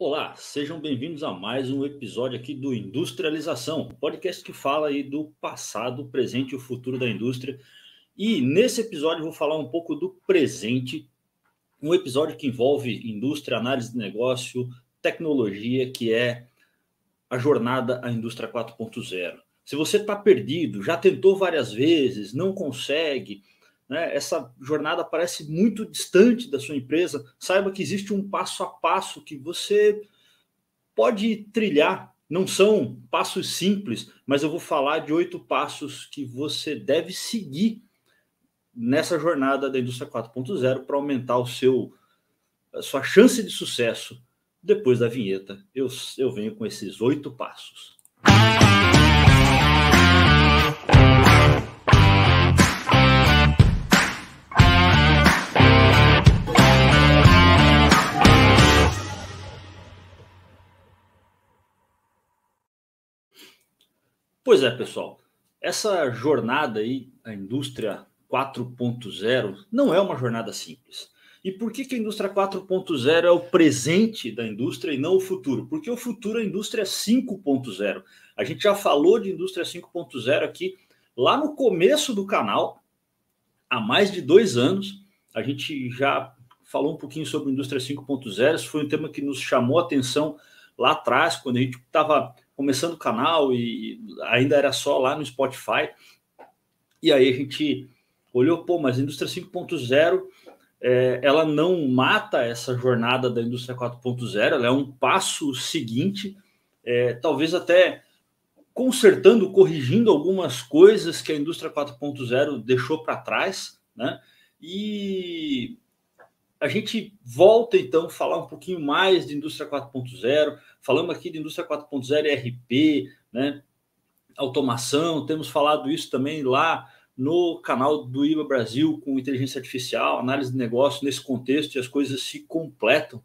Olá, sejam bem-vindos a mais um episódio aqui do Industrialização, podcast que fala aí do passado, presente e o futuro da indústria. E nesse episódio eu vou falar um pouco do presente, um episódio que envolve indústria, análise de negócio, tecnologia, que é a jornada à indústria 4.0. Se você está perdido, já tentou várias vezes, não consegue, né, essa jornada parece muito distante da sua empresa, saiba que existe um passo a passo que você pode trilhar. Não são passos simples, mas eu vou falar de 8 passos que você deve seguir nessa jornada da indústria 4.0 para aumentar a sua chance de sucesso. Depois da vinheta, eu venho com esses 8 passos. Pois é, pessoal, essa jornada aí, a indústria 4.0, não é uma jornada simples. E por que a indústria 4.0 é o presente da indústria e não o futuro? Porque o futuro é a indústria 5.0. A gente já falou de indústria 5.0 aqui lá no começo do canal, há mais de 2 anos. A gente já falou um pouquinho sobre indústria 5.0. Esse foi um tema que nos chamou a atenção lá atrás, quando a gente estava começando o canal e ainda era só lá no Spotify. E aí a gente olhou, mas a indústria 5.0 ela não mata essa jornada da indústria 4.0, ela é um passo seguinte, talvez até consertando, corrigindo algumas coisas que a indústria 4.0 deixou para trás, né? E a gente volta então a falar um pouquinho mais de indústria 4.0, falamos aqui de indústria 4.0 ERP, né? Automação, temos falado isso também lá no canal do IBA Brasil com inteligência artificial, análise de negócio nesse contexto, e as coisas se completam,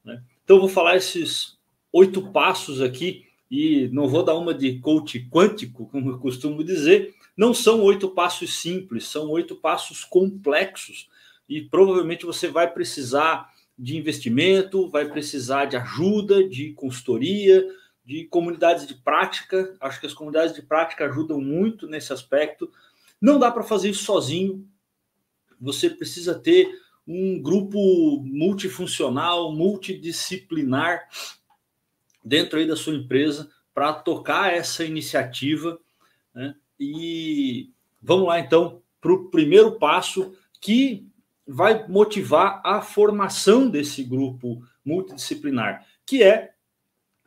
né? Então eu vou falar esses 8 passos aqui e não vou dar uma de coach quântico, como eu costumo dizer. Não são 8 passos simples, são 8 passos complexos e provavelmente você vai precisar de investimento, vai precisar de ajuda, de consultoria, de comunidades de prática. Acho que as comunidades de prática ajudam muito nesse aspecto. Não dá para fazer isso sozinho. Você precisa ter um grupo multifuncional, multidisciplinar dentro aí da sua empresa para tocar essa iniciativa, né? E vamos lá então para o primeiro passo, que vai motivar a formação desse grupo multidisciplinar, que é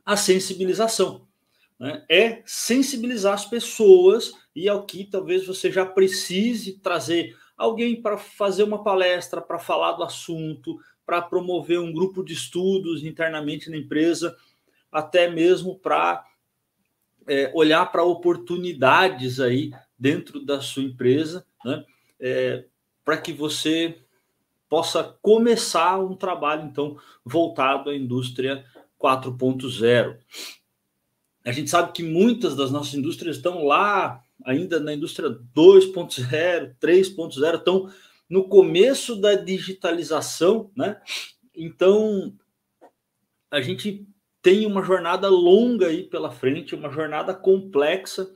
a sensibilização, né? É sensibilizar as pessoas, e aqui talvez você já precise trazer alguém para fazer uma palestra, para falar do assunto, para promover um grupo de estudos internamente na empresa, até mesmo para olhar para oportunidades aí dentro da sua empresa, né? Para que você possa começar um trabalho então voltado à indústria 4.0. A gente sabe que muitas das nossas indústrias estão lá ainda na indústria 2.0, 3.0, estão no começo da digitalização, né? Então a gente tem uma jornada longa aí pela frente, uma jornada complexa.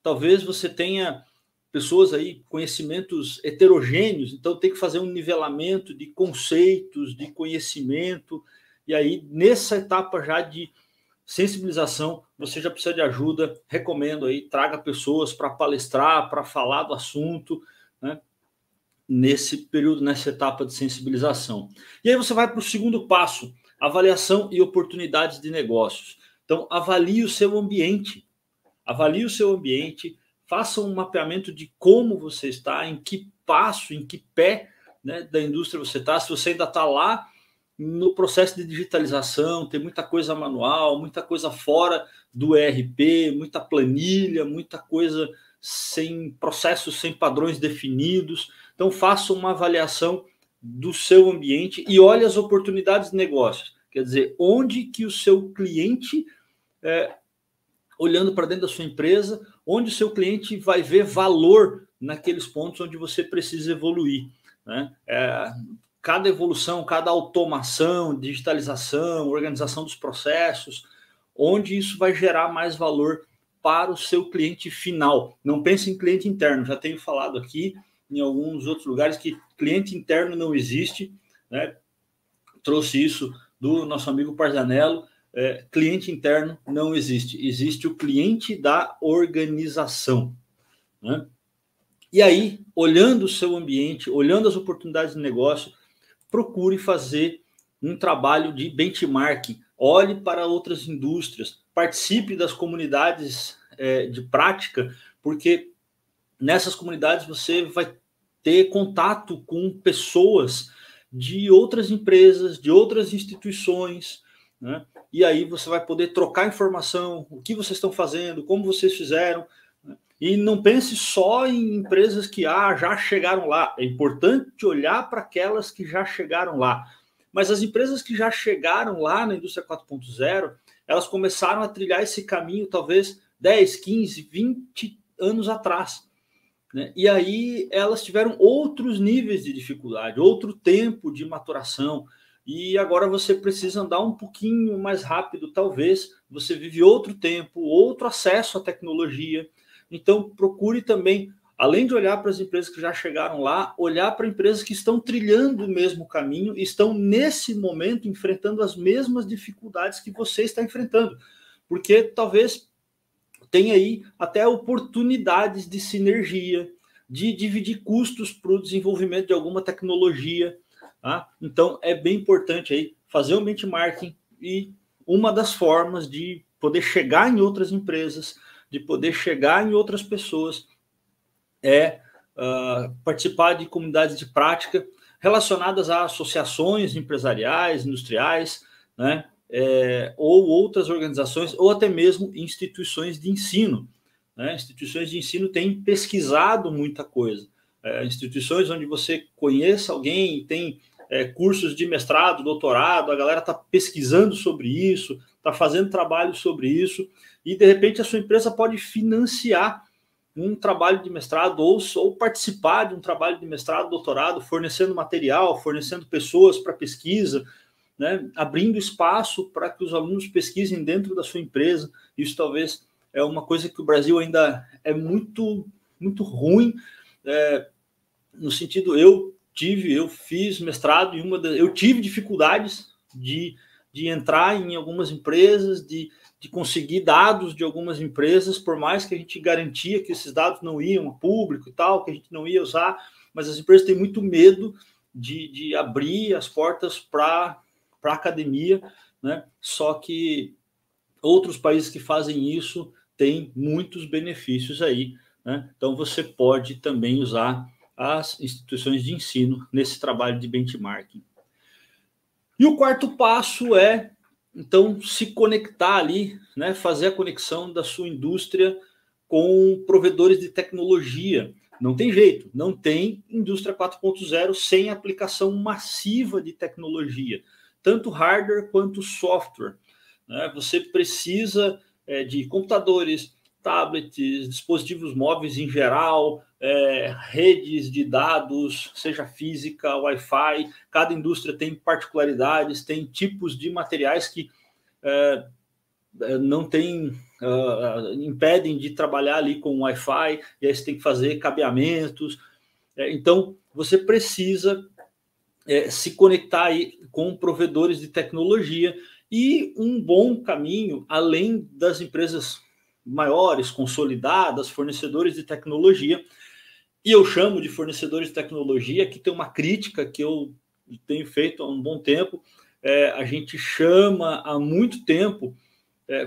Talvez você tenha pessoas aí, conhecimentos heterogêneos, então tem que fazer um nivelamento de conceitos, de conhecimento, e aí nessa etapa já de sensibilização, você já precisa de ajuda. Recomendo aí, traga pessoas para palestrar, para falar do assunto, né? Nesse período, nessa etapa de sensibilização. E aí você vai para o segundo passo, avaliação e oportunidades de negócios. Então, avalie o seu ambiente. Avalie o seu ambiente, faça um mapeamento de como você está, em que passo, em que pé, né, da indústria você está. Se você ainda está lá no processo de digitalização, tem muita coisa manual, muita coisa fora do ERP, muita planilha, muita coisa sem processos, sem padrões definidos. Então, faça uma avaliação do seu ambiente e olhe as oportunidades de negócios. Quer dizer, onde que o seu cliente, olhando para dentro da sua empresa, onde o seu cliente vai ver valor naqueles pontos onde você precisa evoluir, né? cada evolução, cada automação, digitalização, organização dos processos, onde isso vai gerar mais valor para o seu cliente final. Não pense em cliente interno, já tenho falado aqui em alguns outros lugares que cliente interno não existe, né? Trouxe isso do nosso amigo Parzanello. Cliente interno não existe, existe o cliente da organização, né? E aí, olhando o seu ambiente, olhando as oportunidades de negócio, procure fazer um trabalho de benchmarking, olhe para outras indústrias, participe das comunidades de prática, porque nessas comunidades você vai ter contato com pessoas de outras empresas, de outras instituições, né? E aí você vai poder trocar informação, o que vocês estão fazendo, como vocês fizeram, né? E não pense só em empresas que já chegaram lá. É importante olhar para aquelas que já chegaram lá. Mas as empresas que já chegaram lá na indústria 4.0, elas começaram a trilhar esse caminho talvez 10, 15, 20 anos atrás, né? E aí elas tiveram outros níveis de dificuldade, outro tempo de maturação, e agora você precisa andar um pouquinho mais rápido, talvez, você vive outro tempo, outro acesso à tecnologia. Então procure também, além de olhar para as empresas que já chegaram lá, olhar para empresas que estão trilhando o mesmo caminho e estão nesse momento enfrentando as mesmas dificuldades que você está enfrentando, porque talvez tem aí até oportunidades de sinergia, de dividir custos para o desenvolvimento de alguma tecnologia, tá? Então é bem importante aí fazer um benchmarking, e uma das formas de poder chegar em outras empresas, de poder chegar em outras pessoas, é participar de comunidades de prática relacionadas a associações empresariais, industriais, né? Ou outras organizações, ou até mesmo instituições de ensino, né? Instituições de ensino têm pesquisado muita coisa. Instituições onde você conheça alguém, tem cursos de mestrado, doutorado, a galera está pesquisando sobre isso, está fazendo trabalho sobre isso, e de repente a sua empresa pode financiar um trabalho de mestrado ou participar de um trabalho de mestrado, doutorado, fornecendo material, fornecendo pessoas para pesquisa, né? Abrindo espaço para que os alunos pesquisem dentro da sua empresa. Isso talvez é uma coisa que o Brasil ainda é muito, muito ruim, no sentido, eu fiz mestrado e eu tive dificuldades de entrar em algumas empresas, de conseguir dados de algumas empresas, por mais que a gente garantia que esses dados não iam a público e tal, que a gente não ia usar, mas as empresas têm muito medo de abrir as portas para a academia, né? Só que outros países que fazem isso têm muitos benefícios aí, né? Então você pode também usar as instituições de ensino nesse trabalho de benchmarking. E o quarto passo é, então, se conectar ali, né? Fazer a conexão da sua indústria com provedores de tecnologia. Não tem jeito, não tem indústria 4.0 sem aplicação massiva de tecnologia, tanto hardware quanto software, né? Você precisa de computadores, tablets, dispositivos móveis em geral, redes de dados, seja física, Wi-Fi. Cada indústria tem particularidades, tem tipos de materiais que não tem, impedem de trabalhar ali com Wi-Fi, e aí você tem que fazer cabeamentos. Então, você precisa se conectar aí com provedores de tecnologia, e um bom caminho, além das empresas maiores, consolidadas, fornecedores de tecnologia, e eu chamo de fornecedores de tecnologia, que tem uma crítica que eu tenho feito há um bom tempo, a gente chama há muito tempo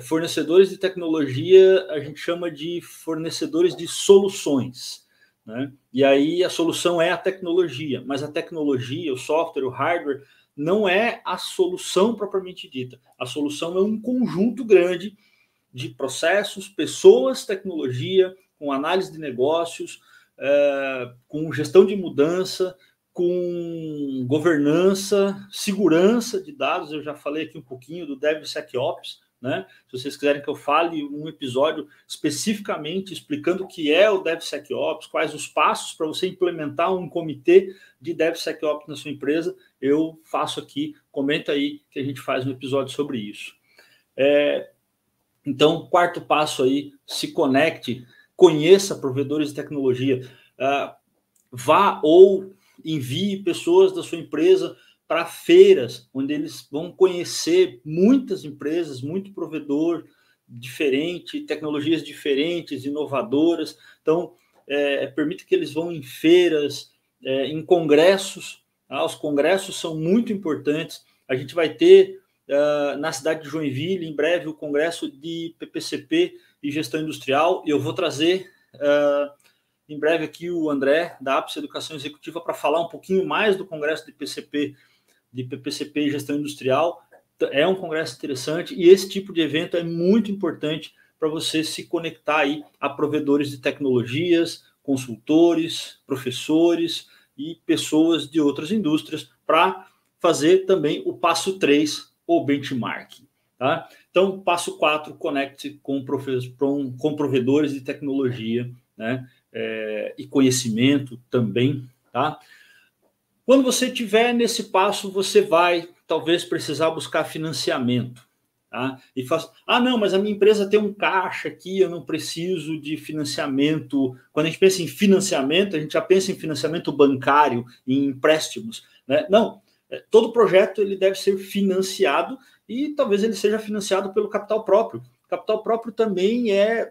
fornecedores de tecnologia, a gente chama de fornecedores de soluções, né? E aí a solução é a tecnologia, mas a tecnologia, o software, o hardware, não é a solução propriamente dita. A solução é um conjunto grande de processos, pessoas, tecnologia, com análise de negócios, com gestão de mudança, com governança, segurança de dados. Eu já falei aqui um pouquinho do DevSecOps, né? Se vocês quiserem que eu fale um episódio especificamente explicando o que é o DevSecOps, quais os passos para você implementar um comitê de DevSecOps na sua empresa, eu faço aqui, comenta aí que a gente faz um episódio sobre isso. Então, quarto passo aí, se conecte, conheça provedores de tecnologia, vá ou envie pessoas da sua empresa para feiras, onde eles vão conhecer muitas empresas, muito provedor diferente, tecnologias diferentes, inovadoras. Então, permita que eles vão em feiras, em congressos. Os congressos são muito importantes. A gente vai ter na cidade de Joinville, em breve, o congresso de PPCP e gestão industrial. E eu vou trazer em breve aqui o André, da Apps Educação Executiva, para falar um pouquinho mais do congresso de PPCP e gestão industrial. É um congresso interessante e esse tipo de evento é muito importante para você se conectar aí a provedores de tecnologias, consultores, professores e pessoas de outras indústrias para fazer também o passo 3, o benchmarking. Tá? Então, passo 4, conecte com provedores de tecnologia, né? E conhecimento também. Tá? Quando você estiver nesse passo, você vai talvez precisar buscar financiamento. Tá? E não, mas a minha empresa tem um caixa aqui, eu não preciso de financiamento. Quando a gente pensa em financiamento, a gente já pensa em financiamento bancário, em empréstimos. Né? Não, todo projeto ele deve ser financiado e talvez ele seja financiado pelo capital próprio. O capital próprio também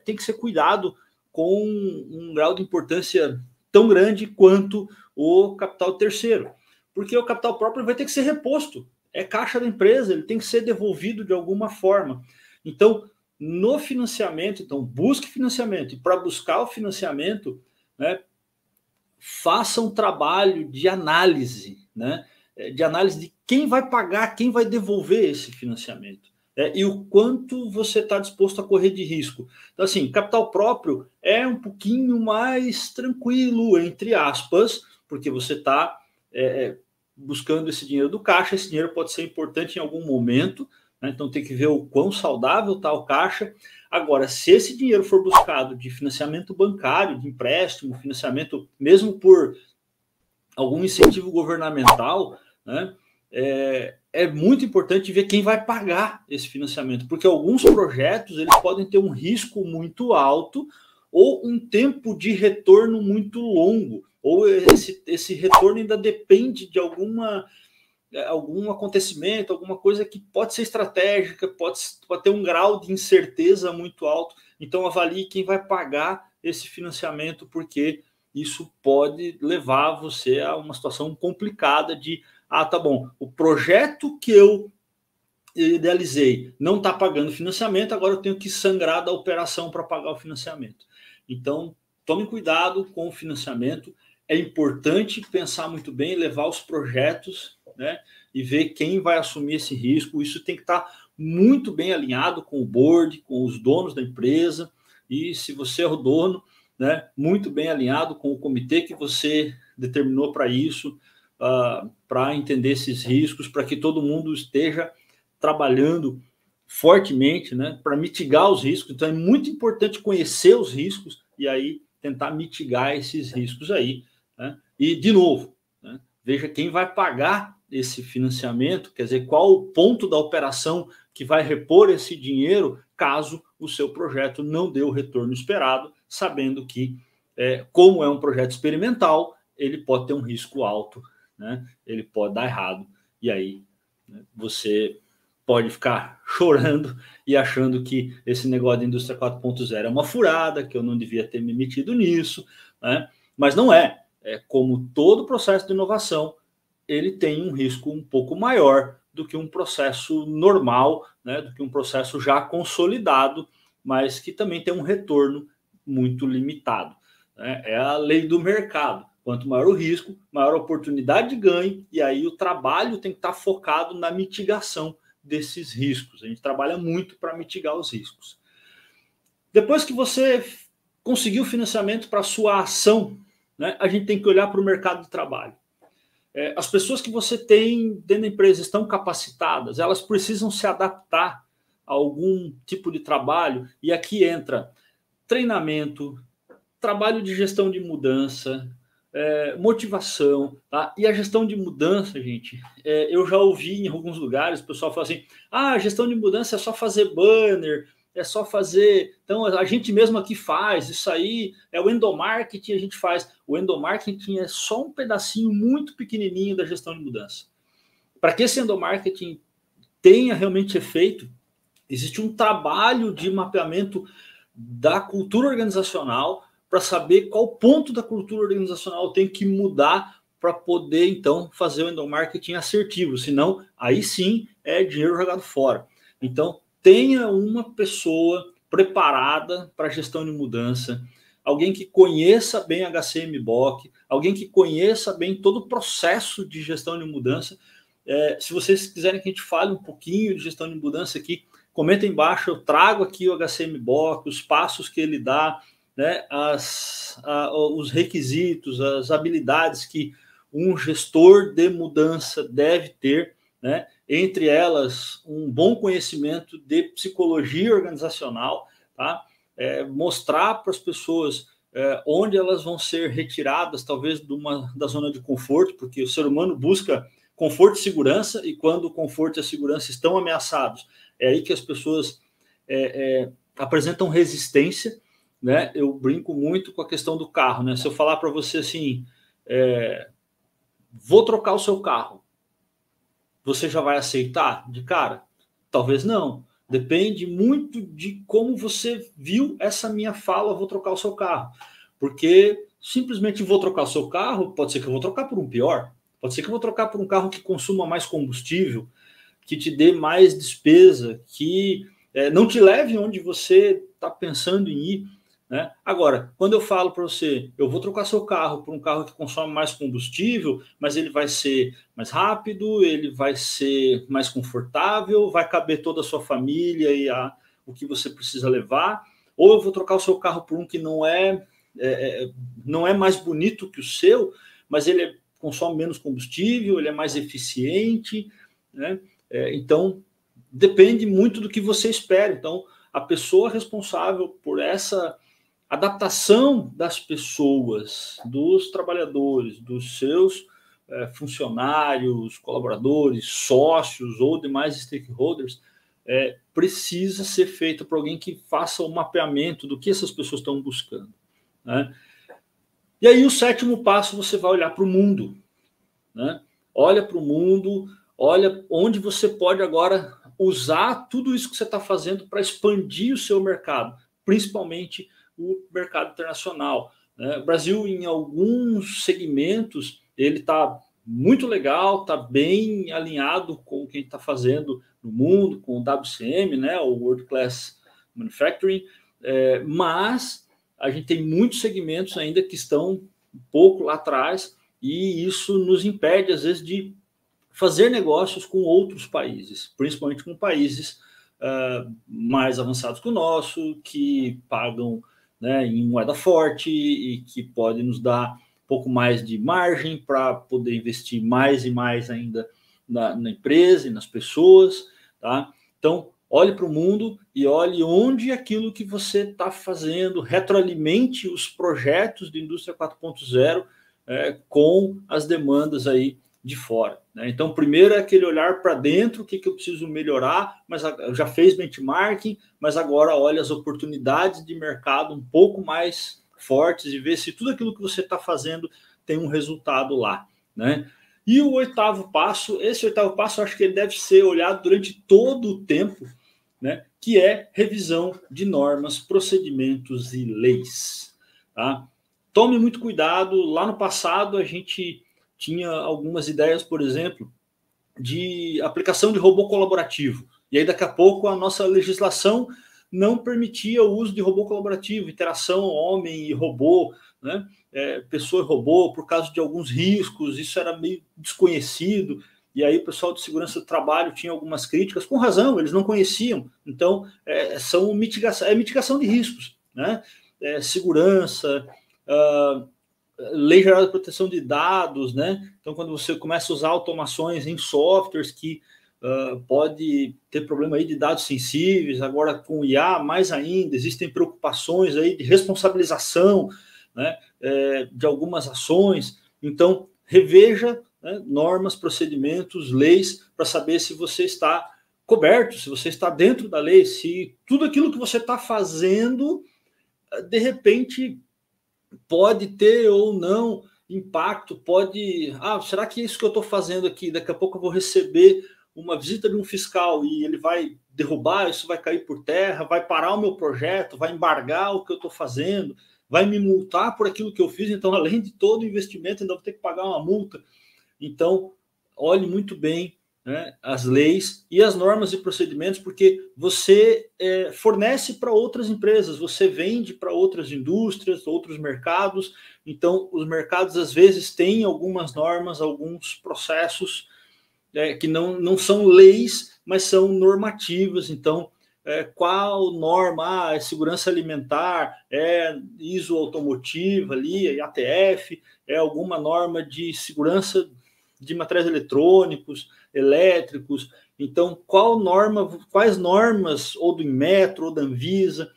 tem que ser cuidado com um grau de importância tão grande quanto o capital terceiro, porque o capital próprio vai ter que ser reposto, é caixa da empresa, ele tem que ser devolvido de alguma forma. Então, no financiamento, busque financiamento, e para buscar o financiamento, né, faça um trabalho de análise, né, de análise de quem vai pagar, quem vai devolver esse financiamento. E o quanto você está disposto a correr de risco. Então, assim, capital próprio é um pouquinho mais tranquilo, entre aspas, porque você está buscando esse dinheiro do caixa. Esse dinheiro pode ser importante em algum momento, né? Então tem que ver o quão saudável está o caixa. Agora, se esse dinheiro for buscado de financiamento bancário, de empréstimo, financiamento mesmo por algum incentivo governamental, né? É muito importante ver quem vai pagar esse financiamento, porque alguns projetos eles podem ter um risco muito alto ou um tempo de retorno muito longo, ou esse retorno ainda depende de algum acontecimento, alguma coisa que pode ser estratégica, pode ter um grau de incerteza muito alto. Então avalie quem vai pagar esse financiamento, porque isso pode levar você a uma situação complicada de tá bom, o projeto que eu idealizei não está pagando financiamento, agora eu tenho que sangrar da operação para pagar o financiamento. Então, tome cuidado com o financiamento. É importante pensar muito bem, levar os projetos, né, e ver quem vai assumir esse risco. Isso tem que estar muito bem alinhado com o board, com os donos da empresa, e se você é o dono, né, muito bem alinhado com o comitê que você determinou para isso, para entender esses riscos, para que todo mundo esteja trabalhando fortemente, né, para mitigar os riscos. Então é muito importante conhecer os riscos e aí tentar mitigar esses riscos aí, né? E de novo, né, veja quem vai pagar esse financiamento, quer dizer, qual o ponto da operação que vai repor esse dinheiro caso o seu projeto não dê o retorno esperado, sabendo que, como é um projeto experimental, ele pode ter um risco alto, né? Ele pode dar errado, e aí, né, você pode ficar chorando e achando que esse negócio da indústria 4.0 é uma furada, que eu não devia ter me metido nisso, né? Mas não é. Como todo processo de inovação, ele tem um risco um pouco maior do que um processo normal, né? Do que um processo já consolidado, mas que também tem um retorno muito limitado, né? É a lei do mercado. Quanto maior o risco, maior a oportunidade de ganho, e aí o trabalho tem que estar focado na mitigação desses riscos. A gente trabalha muito para mitigar os riscos. Depois que você conseguiu financiamento para a sua ação, né, a gente tem que olhar para o mercado de trabalho. As pessoas que você tem dentro da empresa estão capacitadas, elas precisam se adaptar algum tipo de trabalho, e aqui entra treinamento, trabalho de gestão de mudança, motivação, tá? E a gestão de mudança, gente, eu já ouvi em alguns lugares o pessoal falar assim: a gestão de mudança é só fazer banner, é só fazer. Então a gente mesmo aqui faz, isso aí é o endomarketing, a gente faz. O endomarketing é só um pedacinho muito pequenininho da gestão de mudança. Para que esse endomarketing tenha realmente efeito, existe um trabalho de mapeamento da cultura organizacional para saber qual ponto da cultura organizacional tem que mudar para poder, então, fazer o endomarketing assertivo. Senão, aí sim é dinheiro jogado fora. Então, tenha uma pessoa preparada para a gestão de mudança, alguém que conheça bem HCMBOK, alguém que conheça bem todo o processo de gestão de mudança. Se vocês quiserem que a gente fale um pouquinho de gestão de mudança aqui, comenta embaixo, eu trago aqui o HCMBOK, os passos que ele dá, né, os requisitos, as habilidades que um gestor de mudança deve ter, né, entre elas um bom conhecimento de psicologia organizacional, tá? Mostrar para as pessoas onde elas vão ser retiradas, talvez da zona de conforto, porque o ser humano busca conforto e segurança, e quando o conforto e a segurança estão ameaçados, é aí que as pessoas apresentam resistência, né? Eu brinco muito com a questão do carro, né? Se eu falar para você assim, vou trocar o seu carro, você já vai aceitar de cara? Talvez não. Depende muito de como você viu essa minha fala, vou trocar o seu carro. Porque simplesmente vou trocar o seu carro, pode ser que eu vou trocar por um pior, pode ser que eu vou trocar por um carro que consuma mais combustível, que te dê mais despesa, que não te leve onde você está pensando em ir, né? Agora, quando eu falo para você, eu vou trocar seu carro por um carro que consome mais combustível, mas ele vai ser mais rápido, ele vai ser mais confortável, vai caber toda a sua família e o que você precisa levar, ou eu vou trocar o seu carro por um que não é mais bonito que o seu, mas ele consome menos combustível, ele é mais eficiente, né? Então, depende muito do que você espera. Então, a pessoa responsável por essa adaptação das pessoas, dos trabalhadores, dos seus funcionários, colaboradores, sócios ou demais stakeholders, precisa ser feita por alguém que faça o mapeamento do que essas pessoas estão buscando, né? E aí, o sétimo passo, você vai olhar para o mundo, né? Olha para o mundo, olha onde você pode agora usar tudo isso que você está fazendo para expandir o seu mercado, principalmente o mercado internacional, né? O Brasil, em alguns segmentos, ele está muito legal, está bem alinhado com o que a gente está fazendo no mundo, com o WCM, né, o World Class Manufacturing, mas a gente tem muitos segmentos ainda que estão um pouco lá atrás, e isso nos impede, às vezes, de fazer negócios com outros países, principalmente com países mais avançados que o nosso, que pagam, né, em moeda forte e que podem nos dar um pouco mais de margem para poder investir mais e mais ainda na empresa e nas pessoas, tá? Então, olhe para o mundo e olhe onde aquilo que você está fazendo retroalimente os projetos de indústria 4.0 com as demandas aí de fora, né? Então, primeiro é aquele olhar para dentro, o que eu preciso melhorar, mas já fez benchmarking, mas agora olha as oportunidades de mercado um pouco mais fortes e vê se tudo aquilo que você está fazendo tem um resultado lá, né? E o oitavo passo, esse oitavo passo, eu acho que ele deve ser olhado durante todo o tempo, né? Que é revisão de normas, procedimentos e leis, tá? Tome muito cuidado. Lá no passado a gente tinha algumas ideias, por exemplo, de aplicação de robô colaborativo. E aí, daqui a pouco, a nossa legislação não permitia o uso de robô colaborativo, interação homem e robô, né? Pessoa e robô, por causa de alguns riscos, isso era meio desconhecido. E aí o pessoal de segurança do trabalho tinha algumas críticas, com razão, eles não conheciam. Então, são mitigação de riscos, né? Segurança, Lei Geral de Proteção de Dados, né? Então, quando você começa a usar automações em softwares que pode ter problema aí de dados sensíveis. Agora com o IA mais ainda, existem preocupações aí de responsabilização, né, de algumas ações. Então reveja, né, normas, procedimentos, leis, para saber se você está coberto, se você está dentro da lei, se tudo aquilo que você está fazendo, de repente, pode ter ou não impacto, pode... será que é isso que eu estou fazendo aqui? Daqui a pouco eu vou receber uma visita de um fiscal e ele vai derrubar, isso vai cair por terra, vai parar o meu projeto, vai embargar o que eu estou fazendo, vai me multar por aquilo que eu fiz. Então, além de todo o investimento, ainda vou ter que pagar uma multa. Então, olhe muito bem, né, as leis e as normas e procedimentos, porque você fornece para outras empresas, você vende para outras indústrias, outros mercados. Então, os mercados, às vezes, têm algumas normas, alguns processos que não são leis, mas são normativas. Então, qual norma? É segurança alimentar, é ISO automotiva ali, é ATF, é alguma norma de segurança de materiais eletrônicos, elétricos. Então, quais normas, ou do Inmetro, ou da Anvisa,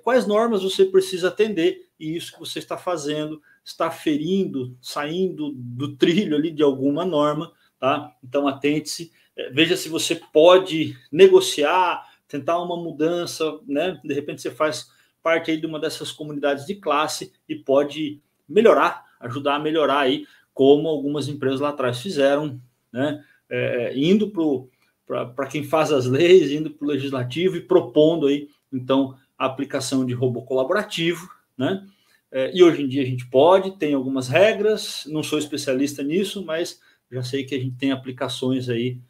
quais normas você precisa atender? E isso que você está fazendo está ferindo, saindo do trilho ali de alguma norma, tá? Então, atente-se, veja se você pode negociar, tentar uma mudança, né? De repente você faz parte aí de uma dessas comunidades de classe e pode melhorar, ajudar a melhorar aí, como algumas empresas lá atrás fizeram, né? Indo para quem faz as leis, indo para o legislativo e propondo aí, então, a aplicação de robô colaborativo, né? E hoje em dia a gente pode, tem algumas regras, não sou especialista nisso, mas já sei que a gente tem aplicações aí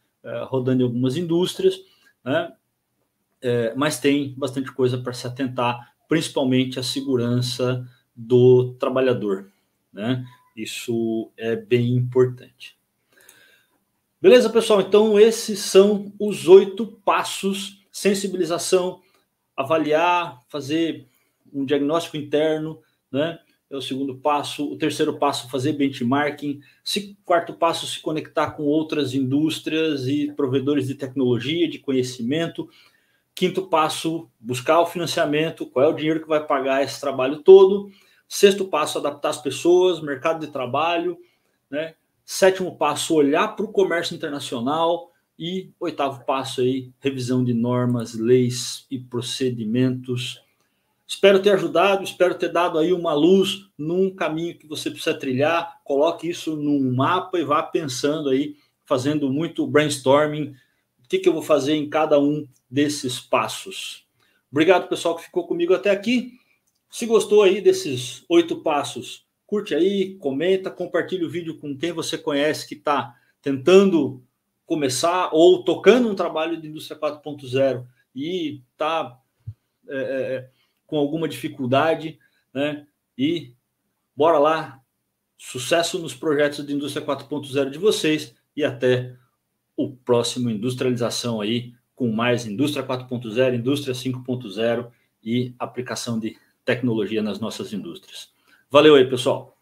rodando em algumas indústrias, né? Mas tem bastante coisa para se atentar, principalmente a segurança do trabalhador, né? Isso é bem importante. Beleza, pessoal? Então, esses são os 8 passos: sensibilização, avaliar, fazer um diagnóstico interno, né? É o segundo passo. O terceiro passo, fazer benchmarking. Quarto passo, se conectar com outras indústrias e provedores de tecnologia, de conhecimento. Quinto passo, buscar o financiamento, qual é o dinheiro que vai pagar esse trabalho todo. Sexto passo, adaptar as pessoas, mercado de trabalho, né? Sétimo passo, olhar para o comércio internacional. E oitavo passo aí, revisão de normas, leis e procedimentos. Espero ter ajudado, espero ter dado aí uma luz num caminho que você precisa trilhar. Coloque isso num mapa e vá pensando aí, fazendo muito brainstorming. O que eu vou fazer em cada um desses passos? Obrigado, pessoal, que ficou comigo até aqui. Se gostou aí desses 8 passos, curte aí, comenta, compartilha o vídeo com quem você conhece que está tentando começar ou tocando um trabalho de indústria 4.0 e está com alguma dificuldade, né? E bora lá, sucesso nos projetos de indústria 4.0 de vocês e até o próximo Industrialização aí, com mais indústria 4.0, indústria 5.0 e aplicação de tecnologia nas nossas indústrias. Valeu aí, pessoal!